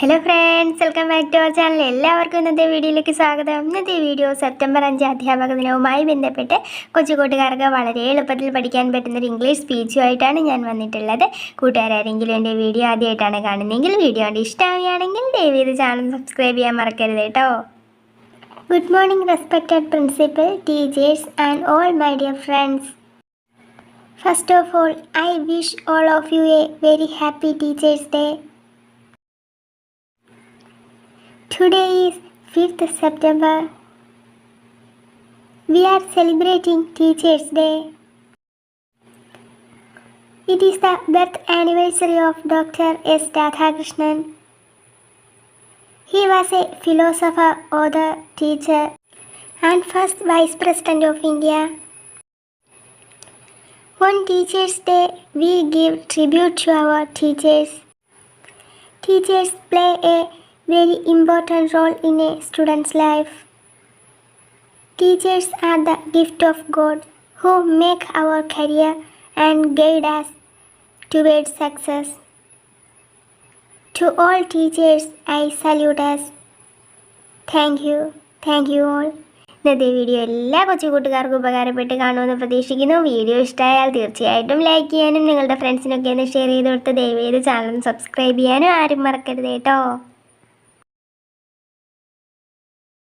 Hello friends, welcome back to our channel. എല്ലാവർക്കും ഇന്നത്തെ വീഡിയോയിലേക്ക് സ്വാഗതം. ഇന്നത്തെ വീഡിയോ സെപ്റ്റംബർ 5 അധ്യാപക ദിനവുമായി ബന്ധപ്പെട്ട് കൊച്ചു കൂട്ടുകാർക്ക് വളരെ എളുപ്പത്തിൽ പഠിക്കാൻ പറ്റുന്നൊരു ഇംഗ്ലീഷ് സ്പീച്ചുമായിട്ടാണ് ഞാൻ വന്നിട്ടുള്ളത്. കൂട്ടുകാരെങ്കിലും എൻ്റെ വീഡിയോ ആദ്യമായിട്ടാണ് കാണുന്നതെങ്കിൽ വീഡിയോ കണ്ട് ഇഷ്ടമാവുകയാണെങ്കിൽ ദയവേത് ചാനൽ സബ്സ്ക്രൈബ് ചെയ്യാൻ മറക്കരുത് കേട്ടോ. Good morning respected principal, teachers and all my dear friends. First of all, I wish all of you a very happy Teachers' Day. Today is 5th September. We are celebrating Teachers' Day. It is the birth anniversary of Dr. S. Radhakrishnan. He was a philosopher, author, teacher, and first Vice President of India. On Teachers' Day, we give tribute to our teachers. Teachers play a very important role in a student's life. Teachers are the gift of God who make our career and guide us towards success. To all teachers, I salute us. Thank you all. ഇന്നത്തെ video എല്ലാ കൊച്ചു കൂട്ടുകാർക്കും ഉപകാരപ്പെട്ട് കാണുമെന്ന് പ്രതീക്ഷിക്കുന്നു. Video ഇഷ്ടമായാൽ തീർച്ചയായിട്ടും like ചെയ്യാനും നിങ്ങളുടെ ഫ്രണ്ട്സിനൊക്കെ ഒന്ന് ഷെയർ ചെയ്ത് കൊടുത്ത് ദയവേത് ചാനൽ സബ്സ്ക്രൈബ് ചെയ്യാനും ആരും മറക്കരുത് കേട്ടോ.